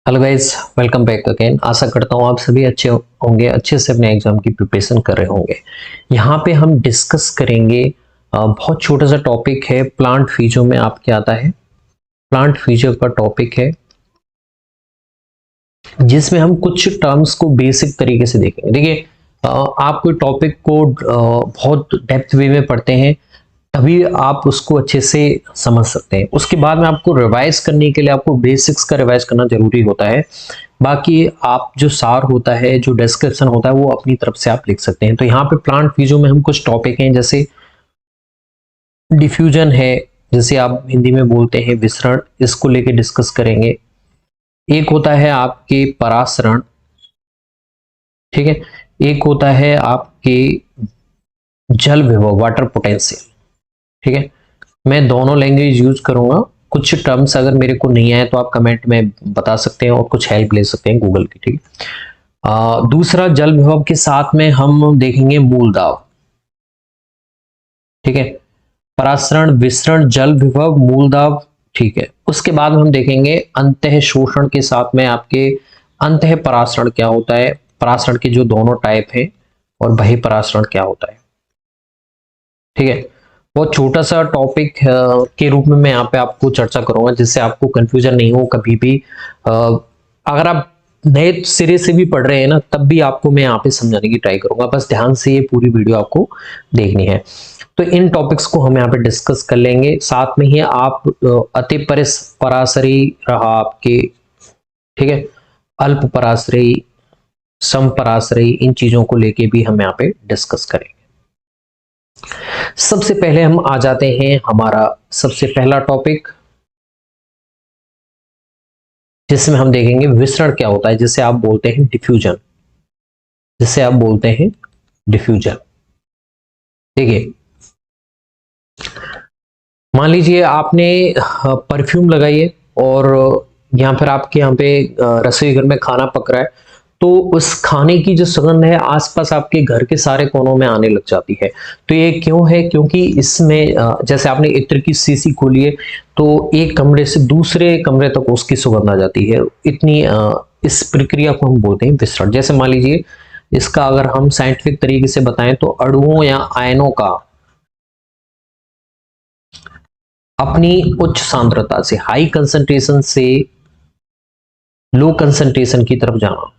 Hello guys, welcome back again. आशा करता हूँ आप सभी अच्छे होंगे, अच्छे से अपने एग्जाम की प्रिपरेशन कर रहे होंगे। यहाँ पे हम डिस्कस करेंगे बहुत छोटा सा टॉपिक है। प्लांट फीजो में आपके आता है, प्लांट फीजो का टॉपिक है जिसमें हम कुछ टर्म्स को बेसिक तरीके से देखेंगे। देखिए, आप कोई टॉपिक को बहुत डेप्थ वे में पढ़ते हैं तभी आप उसको अच्छे से समझ सकते हैं। उसके बाद में आपको रिवाइज करने के लिए आपको बेसिक्स का रिवाइज करना जरूरी होता है। बाकी आप जो सार होता है, जो डिस्क्रिप्शन होता है, वो अपनी तरफ से आप लिख सकते हैं। तो यहाँ पे प्लांट फीजो में हम कुछ टॉपिक हैं, जैसे डिफ्यूजन है, जैसे आप हिंदी में बोलते हैं विसरण, इसको लेके डिस्कस करेंगे। एक होता है आपके परासरण, ठीक है। एक होता है आपके जल विभव, वाटर पोटेंशियल, ठीक है। मैं दोनों लैंग्वेज यूज करूंगा। कुछ टर्म्स अगर मेरे को नहीं आए तो आप कमेंट में बता सकते हैं और कुछ हेल्प ले सकते हैं गूगल की, ठीक है। दूसरा जल विभव के साथ में हम देखेंगे मूल दाब, ठीक है। परासरण, विसरण, जल विभव, मूल दाब, ठीक है। उसके बाद हम देखेंगे अंतः शोषण के साथ में आपके अंतः परासरण क्या होता है, परासरण के जो दोनों टाइप है, और बहिः परासरण क्या होता है, ठीक है। बहुत छोटा सा टॉपिक के रूप में मैं यहाँ पे आपको चर्चा करूंगा, जिससे आपको कंफ्यूजन नहीं हो कभी भी। अगर आप नए सिरे से भी पढ़ रहे हैं ना, तब भी आपको मैं यहाँ पे समझाने की ट्राई करूंगा। बस ध्यान से ये पूरी वीडियो आपको देखनी है। तो इन टॉपिक्स को हम यहाँ पे डिस्कस कर लेंगे। साथ में ही आप अति परासरी रहा आपके, ठीक है, अल्प परासरी, सम परासरी, इन चीजों को लेके भी हम यहाँ पे डिस्कस करेंगे। सबसे पहले हम आ जाते हैं हमारा सबसे पहला टॉपिक, जिसमें हम देखेंगे विसरण क्या होता है, जिसे आप बोलते हैं डिफ्यूजन, जिसे आप बोलते हैं डिफ्यूजन। देखिए, मान लीजिए आपने परफ्यूम लगाई है और या फिर आपके यहाँ पे रसोई घर में खाना पक रहा है, तो उस खाने की जो सुगंध है आसपास आपके घर के सारे कोनों में आने लग जाती है। तो ये क्यों है? क्योंकि इसमें जैसे आपने इत्र की शीशी खोली है तो एक कमरे से दूसरे कमरे तक उसकी सुगंध आ जाती है। इतनी इस प्रक्रिया को हम बोलते हैं विसरण। जैसे मान लीजिए, इसका अगर हम साइंटिफिक तरीके से बताएं तो अणुओं या आयनों का अपनी उच्च सांद्रता से, हाई कंसंट्रेशन से लो कंसंट्रेशन की तरफ जाना,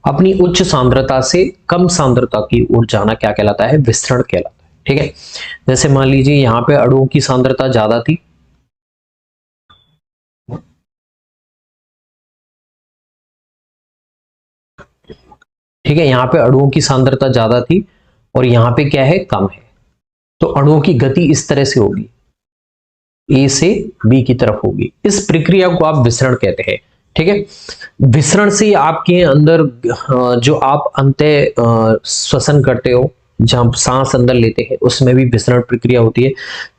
अपनी उच्च सांद्रता से कम सांद्रता की ओर जाना क्या कहलाता है? विसरण कहलाता है, ठीक है। जैसे मान लीजिए यहां पे अणुओं की सांद्रता ज्यादा थी, ठीक है, यहां पे अणुओं की सांद्रता ज्यादा थी और यहां पे क्या है? कम है। तो अणुओं की गति इस तरह से होगी, ए से बी की तरफ होगी। इस प्रक्रिया को आप विसरण कहते हैं, ठीक है। विसरण से आपके अंदर जो आप अंतः श्वसन करते हो, जहां सांस अंदर लेते हैं, उसमें भी विसरण प्रक्रिया होती है।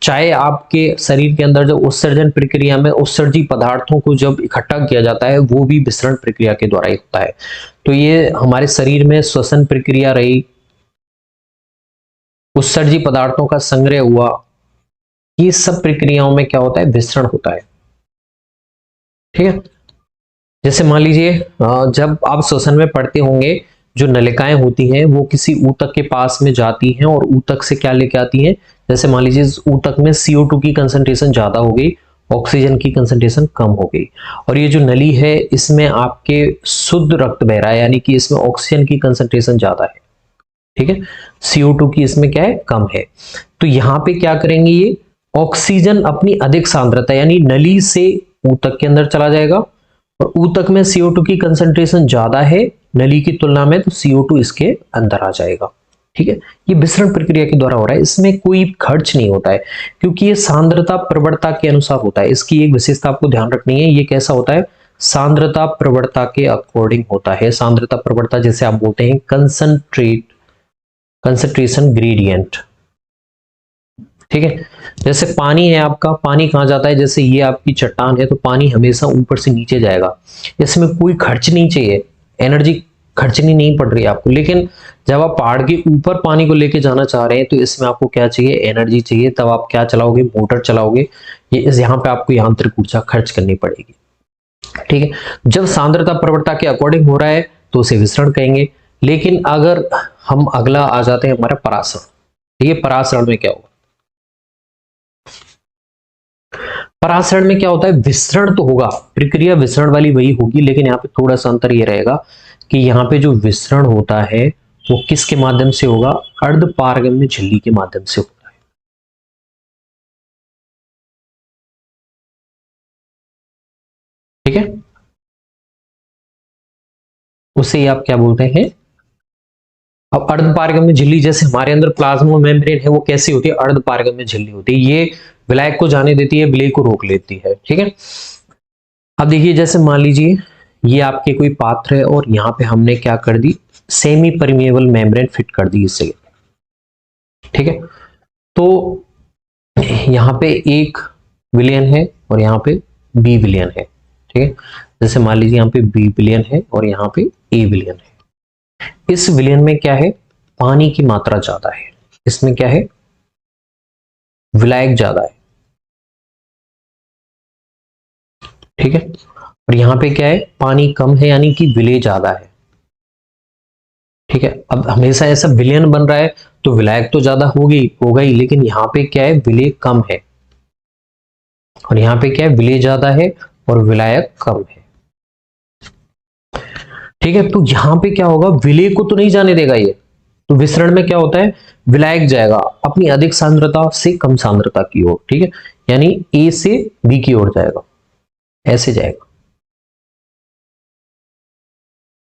चाहे आपके शरीर के अंदर जो उत्सर्जन प्रक्रिया में उत्सर्जी पदार्थों को जब इकट्ठा किया जाता है, वो भी विसरण प्रक्रिया के द्वारा ही होता है। तो ये हमारे शरीर में श्वसन प्रक्रिया रही, उत्सर्जी पदार्थों का संग्रह हुआ, ये सब प्रक्रियाओं में क्या होता है? विसरण होता है, ठीक है। जैसे मान लीजिए जब आप श्वसन में पढ़ते होंगे, जो नलिकाएं होती हैं वो किसी ऊतक के पास में जाती हैं और ऊतक से क्या लेके आती हैं? जैसे मान लीजिए ऊतक में CO2 की कंसंट्रेशन ज्यादा हो गई, ऑक्सीजन की कंसंट्रेशन कम हो गई, और ये जो नली है इसमें आपके शुद्ध रक्त बह रहा है, यानी कि इसमें ऑक्सीजन की कंसंट्रेशन ज्यादा है, ठीक है। CO2 की इसमें क्या है? कम है। तो यहां पे क्या करेंगे? ये ऑक्सीजन अपनी अधिक सांद्रता, यानी नली से ऊतक के अंदर चला जाएगा, और ऊतक में CO2 की कंसंट्रेशन ज्यादा है नली की तुलना में, तो CO2 इसके अंदर आ जाएगा, ठीक है। ये विसरण प्रक्रिया के द्वारा हो रहा है, इसमें कोई खर्च नहीं होता है, क्योंकि ये सांद्रता प्रवणता के अनुसार होता है। इसकी एक विशेषता आपको ध्यान रखनी है। ये कैसा होता है? सांद्रता प्रवणता के अकॉर्डिंग होता है। सांद्रता प्रवणता जैसे आप बोलते हैं कंसंट्रेशन ग्रेडियंट, ठीक है। जैसे पानी है आपका, पानी कहां जाता है? जैसे ये आपकी चट्टान है तो पानी हमेशा ऊपर से नीचे जाएगा, इसमें कोई खर्च नहीं चाहिए, एनर्जी खर्चनी नहीं पड़ रही है आपको। लेकिन जब आप पहाड़ के ऊपर पानी को लेके जाना चाह रहे हैं तो इसमें आपको क्या चाहिए? एनर्जी चाहिए। तब आप क्या चलाओगे? मोटर चलाओगे। ये यहाँ पे आपको यांत्रिक ऊर्जा खर्च करनी पड़ेगी, ठीक है, जब सांद्रता प्रवणता के अकॉर्डिंग हो रहा है तो उसे विसरण कहेंगे। लेकिन अगर हम अगला आ जाते हैं हमारा परासरण, ठीक है, परासरण में क्या होगा? परासरण में क्या होता है? विसरण तो होगा, प्रक्रिया विसरण वाली वही होगी, लेकिन यहाँ पे थोड़ा सा अंतर ये रहेगा कि यहाँ पे जो विसरण होता है वो किसके माध्यम से होगा? अर्धपारगम्य झिल्ली के माध्यम से होता है। ठीक है, उसे आप क्या बोलते हैं? अब अर्धपारगम्य झिल्ली, जैसे हमारे अंदर प्लाज्मा मेम्ब्रेन है, वो कैसी होती है? अर्धपारगम्य झिल्ली होती है। ये विलायक को जाने देती है, विलेय को रोक लेती है। ठीक है, अब देखिए, जैसे मान लीजिए ये आपके कोई पात्र है और यहाँ पे हमने क्या कर दी? सेमी परमिएबल मेम्ब्रेन फिट कर दी इससे। ठीक है, तो यहाँ पे एक विलयन है और यहाँ पे बी विलयन है। ठीक है, जैसे मान लीजिए यहाँ पे बी विलयन है और यहाँ पे ए विलयन है। इस विलयन में क्या है? पानी की मात्रा ज्यादा है, इसमें क्या है? विलायक ज्यादा है। ठीक है, और यहाँ पे क्या है? पानी कम है, यानी कि विलेय ज्यादा है। ठीक है, अब हमेशा ऐसा विलयन बन रहा है तो विलायक तो ज्यादा होगा ही, लेकिन यहाँ पे क्या है? विलेय कम है, और यहाँ पे क्या है? विलेय ज्यादा है और विलायक कम है। ठीक है, तो यहां पे क्या होगा? विलेय को तो नहीं जाने देगा ये, तो विसरण में क्या होता है? विलायक जाएगा अपनी अधिक सांद्रता से कम सांद्रता की ओर। ठीक है, यानी ए से बी की ओर जाएगा, ऐसे जाएगा।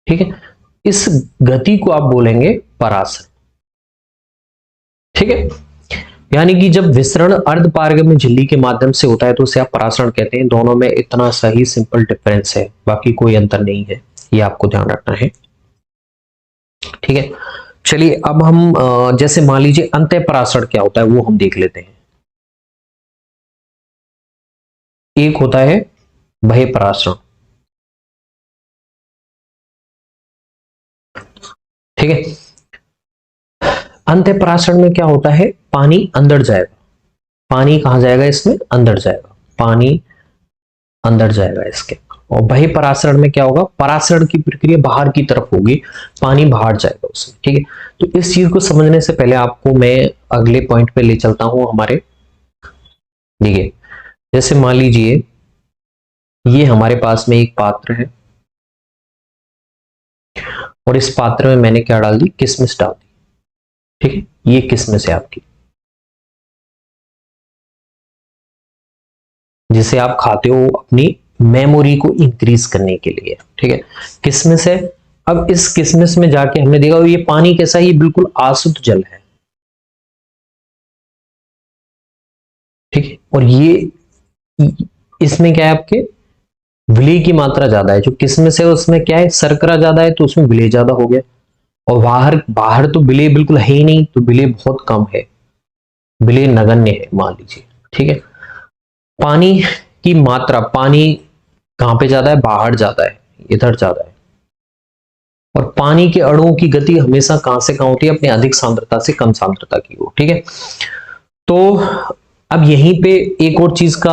ठीक है, इस गति को आप बोलेंगे परासरण। ठीक है, यानी कि जब विसरण अर्धपारगम्य झिल्ली के माध्यम से होता है तो उसे आप परासरण कहते हैं। दोनों में इतना सही सिंपल डिफरेंस है, बाकी कोई अंतर नहीं है, ये आपको ध्यान रखना है। ठीक है, चलिए अब हम जैसे मान लीजिए अंतः परासरण क्या होता है वो हम देख लेते हैं। एक होता है बह्य परासरण। ठीक है, अंतः परासरण में क्या होता है? पानी अंदर जाएगा। पानी कहां जाएगा? इसमें अंदर जाएगा, पानी अंदर जाएगा इसके। और बह्य परासरण में क्या होगा? परासरण की प्रक्रिया बाहर की तरफ होगी, पानी बाहर जाएगा उसमें। ठीक है, तो इस चीज को समझने से पहले आपको मैं अगले पॉइंट पे ले चलता हूं हमारे। देखिए, जैसे मान लीजिए ये हमारे पास में एक पात्र है और इस पात्र में मैंने क्या डाल दी? किशमिश डाल दी। ठीक है, ये किशमिश है आपकी, जिसे आप खाते हो अपनी मेमोरी को इंक्रीज करने के लिए। ठीक है, किशमिश है। अब इस किशमिश में जाके हमने देखा ये पानी कैसा है? ये बिल्कुल अशुद्ध जल है। ठीक है, और ये इसमें क्या है? आपके विलेय की मात्रा ज्यादा है। जो किशमिश है उसमें क्या है? शर्करा ज्यादा है, तो उसमें विलेय ज्यादा हो गया। और बाहर बाहर तो विलेय बिल्कुल है ही नहीं, तो विलेय बहुत कम है, विलेय नगण्य है मान लीजिए। ठीक है, पानी की मात्रा, पानी कहां पे ज्यादा है? बाहर ज्यादा है, इधर ज्यादा है। और पानी के अणुओं की गति हमेशा कहां से कहां होती है? अपने अधिक सांद्रता से कम सांद्रता की ओर। ठीक है, तो अब यहीं पे एक और चीज का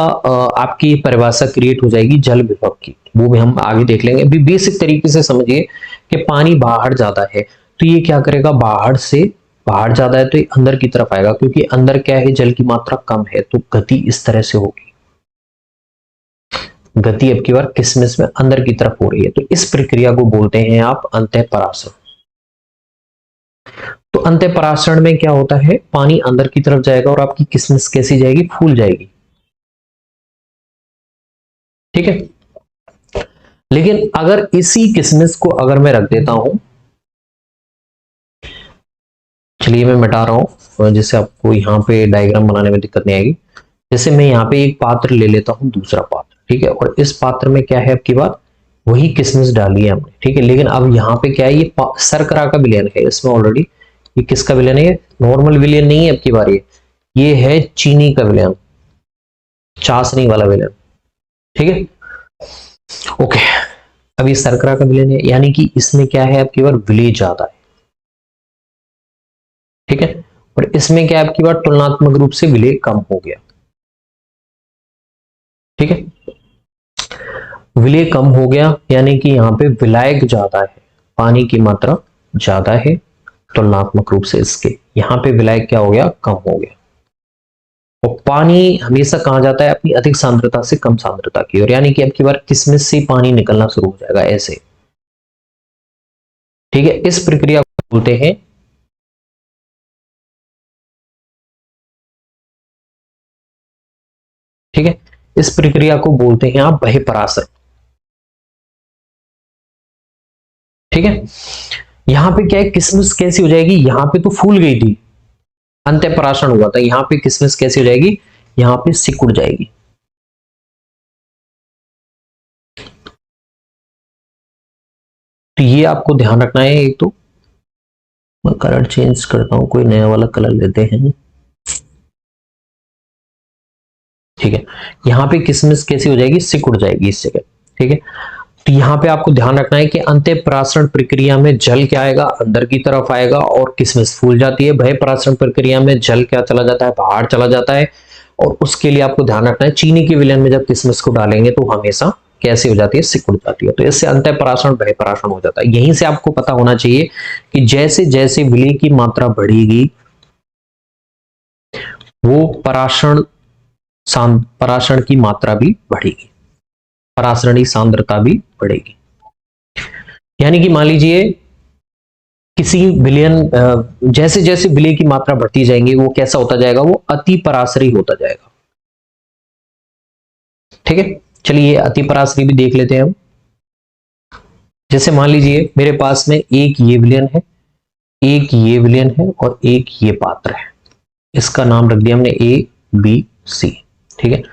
आपकी परिभाषा क्रिएट हो जाएगी जल विभव की, वो भी हम आगे देख लेंगे। अभी बेसिक तरीके से समझिए कि पानी बाहर ज्यादा है तो ये क्या करेगा? बाहर से बाहर ज्यादा है तो ये अंदर की तरफ आएगा, क्योंकि अंदर क्या है? जल की मात्रा कम है, तो गति इस तरह से होगी। गति अब की बार किशमिश में अंदर की तरफ हो रही है, तो इस प्रक्रिया को बोलते हैं आप अंतः परासरण। तो अंतः परासरण में क्या होता है? पानी अंदर की तरफ जाएगा और आपकी किशमिश कैसी जाएगी? फूल जाएगी। ठीक है, लेकिन अगर इसी किशमिश को अगर मैं रख देता हूं, चलिए मैं मिटा रहा हूं जिससे आपको यहां पे डायग्राम बनाने में दिक्कत नहीं आएगी। जैसे मैं यहाँ पे एक पात्र ले लेता हूं, दूसरा पात्र। ठीक है, और इस पात्र में क्या है? आपकी बात वही किशमिश डाली है हमने। ठीक है, लेकिन अब यहाँ पे क्या है? ये शर्करा का विलयन है इसमें ऑलरेडी। ये किसका विलयन है? नॉर्मल विलयन नहीं है अब की बार, ये है चीनी का विलयन, चाशनी वाला विलयन। ठीक है, ओके। अब ये शर्करा का विलयन है, यानी कि इसमें क्या है? आपकी बार विलेय ज्यादा है। ठीक है, और इसमें क्या है? आपकी बार तुलनात्मक रूप से विलेय कम हो गया। ठीक है, विलय कम हो गया, यानी कि यहाँ पे विलायक ज्यादा है, पानी की मात्रा ज्यादा है तुलनात्मक रूप से इसके, यहाँ पे विलायक क्या हो गया, कम हो गया। और पानी हमेशा कहा जाता है अपनी अधिक सांद्रता से कम सांद्रता की ओर, यानी कि अब की बार किसमिस से पानी निकलना शुरू हो जाएगा ऐसे। ठीक है, इस प्रक्रिया को बोलते हैं ठीक है, इस प्रक्रिया को बोलते हैं आप बहिःपरासर। ठीक है, यहां पे क्या है, किसमिस कैसी हो जाएगी, यहां पे तो फूल गई थी, अंत्यपराशरण हुआ था, यहां पे किसमिस कैसी हो जाएगी, यहां पे सिकुड़ जाएगी। तो ये आपको ध्यान रखना है। एक तो मैं कलर चेंज करता हूं, कोई नया वाला कलर लेते हैं। ठीक है, यहाँ पे किसमिस कैसी हो जाएगी, सिकुड़ जाएगी इस जगह। ठीक है, तो यहाँ पे आपको ध्यान रखना है कि अंत्यपराशरण प्रक्रिया में जल क्या आएगा, अंदर की तरफ आएगा और किसमिस फूल जाती है। बहिःपराशरण प्रक्रिया में जल क्या चला जाता है, बाहर चला जाता है। और उसके लिए आपको ध्यान रखना है, चीनी के विलयन में जब किसमिस को डालेंगे तो हमेशा कैसे हो जाती है, सिकुड़ जाती है। तो इससे अंत्यपराशरण बहिःपराशरण हो जाता है। यहीं से आपको पता होना चाहिए कि जैसे जैसे विलय की मात्रा बढ़ेगी वो पराशरण की मात्रा भी बढ़ेगी, पराशरणी सांद्रता भी बढ़ेगी। यानी कि मान लीजिए किसी विलयन, जैसे जैसे विलय की मात्रा बढ़ती जाएंगी वो कैसा होता जाएगा, वो अति पराशरी होता जाएगा। ठीक है, चलिए अति पराशरी भी देख लेते हैं हम। जैसे मान लीजिए मेरे पास में एक ये विलयन है, एक ये विलयन है और एक ये पात्र है। इसका नाम रख दिया हमने ए बी सी। ठीक है,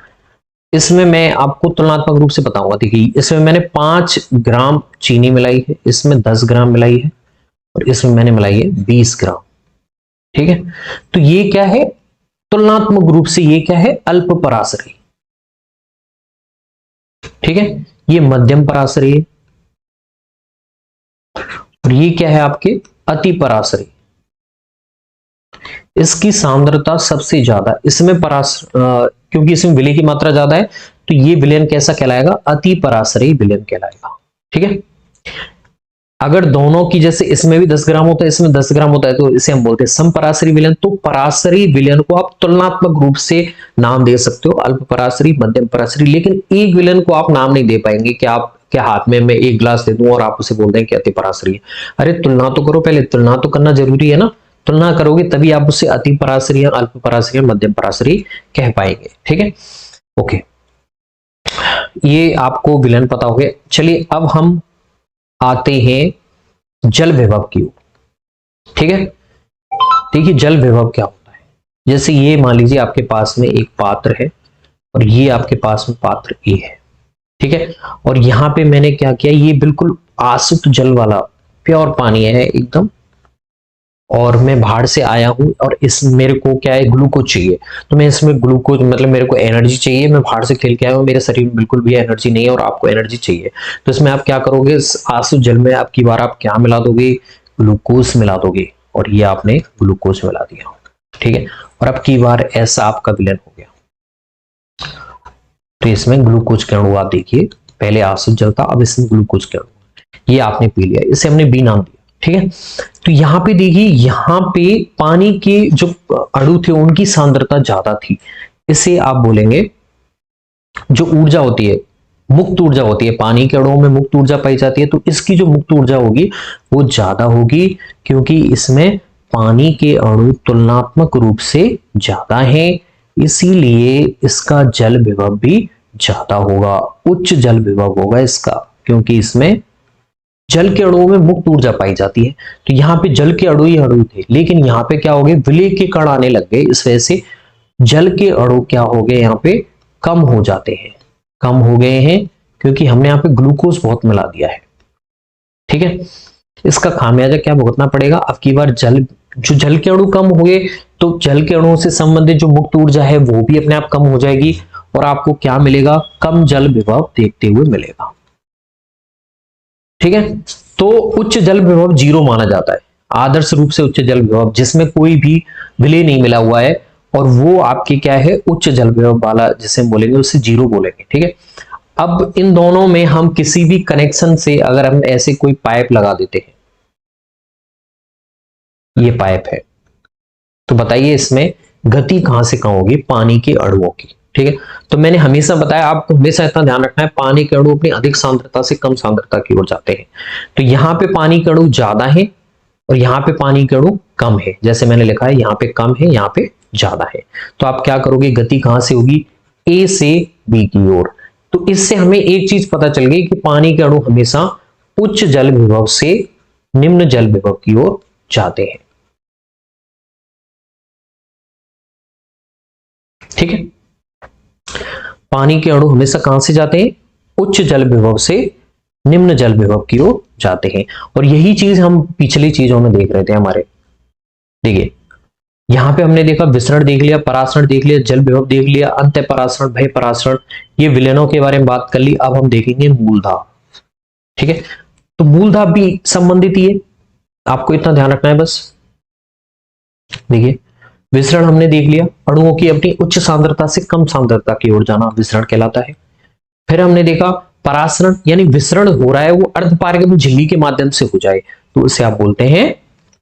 इसमें मैं आपको तुलनात्मक रूप से बताऊंगा। देखिए इसमें मैंने 5 ग्राम चीनी मिलाई है, इसमें 10 ग्राम मिलाई है और इसमें मैंने मिलाई है 20 ग्राम। ठीक है, तो ये क्या है, तुलनात्मक रूप से ये क्या है, अल्प पराशरी। ठीक है, ये मध्यम पराशरी है और ये क्या है आपके अति पराशरी। इसकी सांद्रता सबसे ज्यादा, इसमें क्योंकि इसमें विलय की मात्रा ज्यादा है तो ये विलयन कैसा कहलाएगा, अति पराशरी विलयन कहलाएगा। ठीक है, अगर दोनों की, जैसे इसमें भी 10 ग्राम होता है इसमें 10 ग्राम होता है, तो इसे हम बोलते हैं समपराशरी विलयन। तो पराशरी विलयन को आप तुलनात्मक रूप से नाम दे सकते हो, अल्प पराशरी, मध्यम पराशरी। लेकिन एक विलयन को आप नाम नहीं दे पाएंगे कि आप क्या हाथ में मैं एक गिलास दे दूं और आप उसे बोल दें कि अति पराशरी है। अरे तुलना तो करो, पहले तुलना तो करना जरूरी है ना, तुलना करोगे तभी आप उसे अति पराशरी, अल्प पराशरी, मध्यम पराशरी कह पाएंगे। ठीक है, ओके, ये आपको विलयन पता हो गया। चलिए अब हम आते हैं जल विभव की ओर। ठीक है, देखिए जल विभव क्या होता है। जैसे ये मान लीजिए आपके पास में एक पात्र है और ये आपके पास में पात्र ए है। ठीक है, और यहां पे मैंने क्या किया, ये बिल्कुल आसुत जल वाला प्योर पानी है एकदम, और मैं बाहर से आया हूं और इस मेरे को क्या है, ग्लूकोज चाहिए। तो मैं इसमें ग्लूकोज मतलब मेरे को एनर्जी चाहिए, मैं बाहर से खेल के आया हूं, मेरे शरीर में बिल्कुल भी एनर्जी नहीं है और आपको एनर्जी चाहिए। तो इसमें आप क्या करोगे, इस आंसू जल में आप की बार आप क्या मिला दोगे, ग्लूकोज मिला दोगे, और ये आपने ग्लूकोज मिला दिया। ठीक है, और अब की बार ऐसा आपका विलयन हो गया। तो इसमें ग्लूकोज के अणु आप देखिए, पहले आंसू जल था, अब इसमें ग्लूकोज के अणु, ये आपने पी लिया, इसे हमने बी नाम दिया। ठीक है, तो यहां पे देखिए, यहां पे पानी के जो अणु थे उनकी सांद्रता ज्यादा थी, इसे आप बोलेंगे जो ऊर्जा होती है, मुक्त ऊर्जा होती है, पानी के अणुओं में मुक्त ऊर्जा पाई जाती है, तो इसकी जो मुक्त ऊर्जा होगी वो ज्यादा होगी, क्योंकि इसमें पानी के अणु तुलनात्मक रूप से ज्यादा हैं, इसीलिए इसका जल विभव भी ज्यादा होगा, उच्च जल विभव होगा इसका, क्योंकि इसमें जल के अणुओं में मुक्त ऊर्जा पाई जाती है। तो यहाँ पे जल के अणु ही अणु थे, लेकिन यहाँ पे क्या हो गए, विलय के कण आने लग गए, इस वजह से जल के अणु क्या हो गए, यहाँ पे कम हो जाते हैं, कम हो गए हैं, क्योंकि हमने यहाँ पे ग्लूकोज बहुत मिला दिया है। ठीक है, इसका खामियाजा क्या भुगतना पड़ेगा, अब की बार जल के अणु कम हो गए तो जल के अणुओं से संबंधित जो मुक्त ऊर्जा है वो भी अपने आप कम हो जाएगी, और आपको क्या मिलेगा, कम जल विभव देखते हुए मिलेगा। ठीक है, तो उच्च जल विभव 0 माना जाता है, आदर्श रूप से उच्च जल विभव जिसमें कोई भी विलय नहीं मिला हुआ है, और वो आपके क्या है, उच्च जल विभव वाला जिसे हम बोलेंगे उसे 0 बोलेंगे। ठीक है, अब इन दोनों में हम किसी भी कनेक्शन से अगर हम ऐसे कोई पाइप लगा देते हैं, ये पाइप है, तो बताइए इसमें गति कहां से कहां होगी? पानी के अणुओं की। ठीक है, तो मैंने हमेशा बताया, आपको हमेशा इतना ध्यान रखना है, पानी के अणु अपनी अधिक सांद्रता से कम सांद्रता की ओर जाते हैं। तो यहाँ पे पानी के अणु ज्यादा है और यहाँ पे पानी के अणु कम है, जैसे मैंने लिखा है यहाँ पे कम है, यहाँ पे ज्यादा है। तो आप क्या करोगे, गति कहां से होगी? ए से बी की ओर। तो इससे हमें एक चीज पता चल गई कि पानी के अणु हमेशा उच्च जल विभव से निम्न जल विभव की ओर जाते हैं। ठीक है, पानी के अणु हमेशा कहां से जाते हैं? उच्च जल विभव से निम्न जल विभव की ओर जाते हैं। और यही चीज हम पिछली चीजों में देख रहे थे हमारे। देखिए यहां पे हमने देखा विसरण देख लिया, परासरण देख लिया, जल विभव देख लिया, अंत परासरण, भय परासरण, ये विलयनों के बारे में बात कर ली। अब हम देखेंगे मूलधाप। ठीक है, तो मूलधाप भी संबंधित ही है, आपको इतना ध्यान रखना है बस। देखिए विसरण हमने देख लिया, अणुओं की अपनी उच्च सांद्रता से कम सांद्रता की ओर जाना विसरण कहलाता है। फिर हमने देखा परासरण, यानी विसरण हो रहा है वो अर्धपारगम्य झिल्ली के माध्यम से हो जाए, तो उसे आप बोलते हैं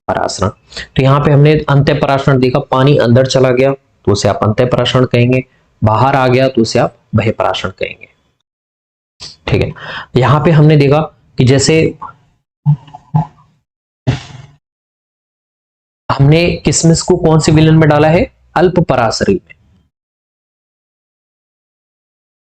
परासरण। तो यहाँ पे हमने अंत्य परासरण देखा, पानी अंदर चला गया तो उसे आप अंत्य परासरण कहेंगे, बाहर आ गया तो उसे आप बहिः परासरण कहेंगे। ठीक है, यहाँ पे हमने देखा कि जैसे हमने किशमिश को कौन से विलयन में डाला है? अल्प परासरी में।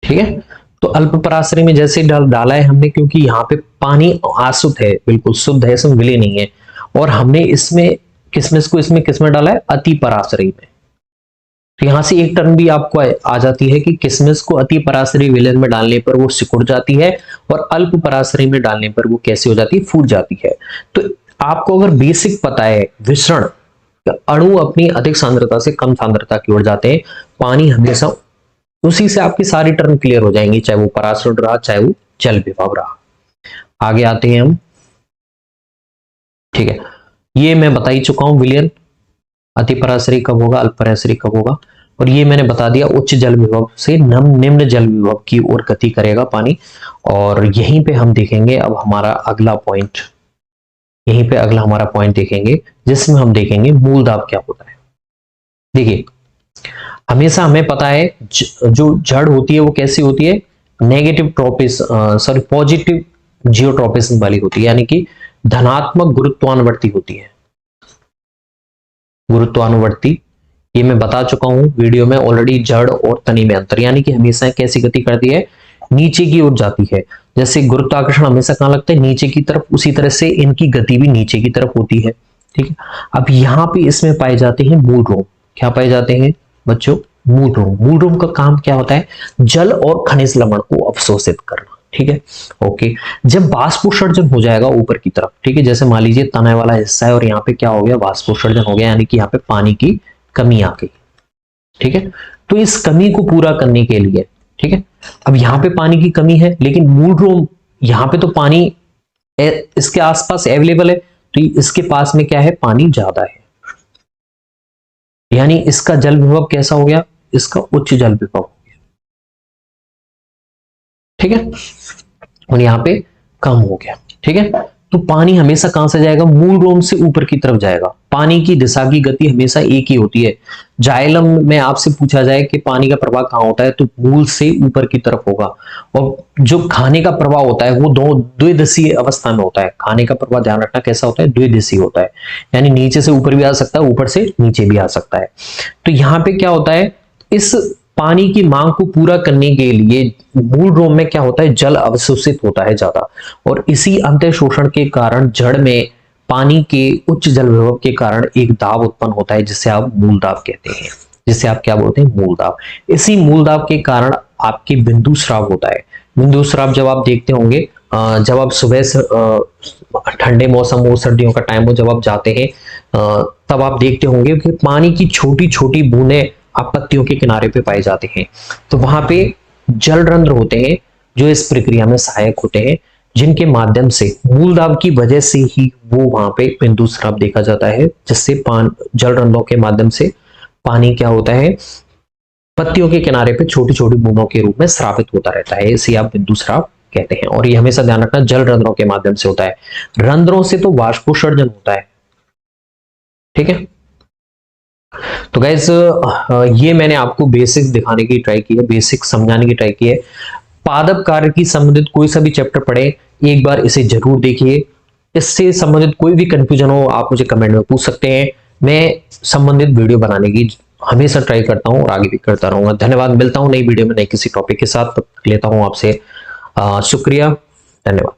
ठीक है, तो अल्प परासरी में जैसे डाला है हमने, क्योंकि यहाँ पे पानी आसुत है, बिल्कुल शुद्ध है, इसमें विलय नहीं है, और हमने इसमें किशमिश को इसमें किसमें डाला है? अति परासरी में। तो यहां से एक टर्म भी आपको आ जाती है कि किशमिश को अति परासरी विलयन में डालने पर वो सिकुड़ जाती है और अल्प परासरी में डालने पर वो कैसे हो जाती है? फूट जाती है। तो आपको अगर बेसिक पता है विसरण, अणु अपनी अधिक सांद्रता से कम सांद्रता की ओर जाते हैं, पानी हमेशा, उसी से आपकी सारी टर्म क्लियर हो जाएंगी, चाहे वो परासरण रहा चाहे वो जल विभव रहा। आगे आते हैं हम। ठीक है, ये मैं बता ही चुका हूं विलयन, अति परासरी कब होगा, अल्प परासरी कब होगा, और ये मैंने बता दिया उच्च जल विभव से निम्न जल विभव की ओर गति करेगा पानी। और यहीं पे हम देखेंगे अब हमारा अगला पॉइंट, यहीं पे अगला हमारा पॉइंट देखेंगे जिसमें हम देखेंगे मूलदाब क्या होता है। देखिए हमेशा हमें पता है जो जड़ होती है वो कैसी होती है? नेगेटिव ट्रोपिज्म, पॉजिटिव जियोट्रोपिज्म वाली होती है, यानी कि धनात्मक गुरुत्वानुवर्ती होती है। गुरुत्वानुवर्ती, ये मैं बता चुका हूं वीडियो में ऑलरेडी, जड़ और तनी में अंतर, यानी कि हमेशा कैसी गति करती है? नीचे की ओर जाती है। जैसे गुरुत्वाकर्षण हमेशा कहां लगता है? नीचे की तरफ, उसी तरह से इनकी गति भी नीचे की तरफ होती है। ठीक है, अब यहाँ पे इसमें पाए जाते हैं मूल रोम। क्या पाए जाते हैं बच्चों? मूल रोम। मूल रोम का काम क्या होता है? जल और खनिज लवण को अवशोषित करना। ठीक है, ओके। जब वाष्पोत्सर्जन हो जाएगा ऊपर की तरफ, ठीक है, जैसे मान लीजिए तनाव वाला हिस्सा है और यहाँ पे क्या हो गया? वाष्पोत्सर्जन हो गया, यानी कि यहाँ पे पानी की कमी आ गई। ठीक है, तो इस कमी को पूरा करने के लिए, ठीक है, अब यहाँ पे पानी की कमी है, लेकिन मूल रोम यहाँ पे तो पानी इसके आसपास अवेलेबल है, तो इसके पास में क्या है? पानी ज्यादा है, यानी इसका जल विभव कैसा हो गया? इसका उच्च जल विभव हो गया। ठीक है, और यहाँ पे कम हो गया। ठीक है, तो पानी हमेशा कहां से जाएगा? मूल रोम से ऊपर की तरफ जाएगा। पानी की दिशा की गति हमेशा एक ही होती है। जाइलम में आपसे पूछा जाए कि पानी का प्रवाह कहां होता है, तो मूल से ऊपर की तरफ होगा। और जो खाने का प्रवाह होता है वो द्विदिशीय अवस्था में होता है। खाने का प्रवाह ध्यान रखना कैसा होता है? द्विदिशीय होता है, यानी नीचे से ऊपर भी आ सकता है, ऊपर से नीचे भी आ सकता है। तो यहाँ पे क्या होता है? इस पानी की मांग को पूरा करने के लिए मूल रोम में क्या होता है? जल अवशोषित होता है ज्यादा, और इसी अंतः शोषण के कारण जड़ में पानी के उच्च जल विभव के कारण एक दाब उत्पन्न होता है, जिसे आप मूल दाब कहते हैं, जिसे आप क्या बोलते हैं? मूल दाब। इसी मूल दाब के कारण आपके बिंदु स्राव होता है। बिंदु स्राव जब आप देखते होंगे, जब आप सुबह से ठंडे मौसम हो, सर्दियों का टाइम हो, जब आप जाते हैं तब आप देखते होंगे कि पानी की छोटी छोटी बूंदें आप पत्तियों के किनारे पे पाए जाते हैं। तो वहां पे जल रंध्र होते हैं जो इस प्रक्रिया में सहायक होते हैं, जिनके माध्यम से मूल दाब की वजह से ही वो वहां पे बिंदु स्राव देखा जाता है, जिससे जल रंध्रों के माध्यम से पानी क्या होता है? पत्तियों के किनारे पे छोटी छोटी बूंदों के रूप में स्रावित होता रहता है, इसे आप बिंदु स्राव कहते हैं। और ये हमेशा ध्यान रखना जल रंध्रों के माध्यम से होता है, रंध्रों से तो वाष्पोत्सर्जन होता है। ठीक है, तो गाइस ये मैंने आपको बेसिक दिखाने की ट्राई की है, बेसिक समझाने की ट्राई की है। पादप कार्य की संबंधित कोई सा भी चैप्टर पढ़े, एक बार इसे जरूर देखिए। इससे संबंधित कोई भी कंफ्यूजन हो आप मुझे कमेंट में पूछ सकते हैं, मैं संबंधित वीडियो बनाने की हमेशा ट्राई करता हूं और आगे भी करता रहूंगा। धन्यवाद, मिलता हूं नई वीडियो में नए किसी टॉपिक के साथ, लेता हूं आपसे शुक्रिया, धन्यवाद।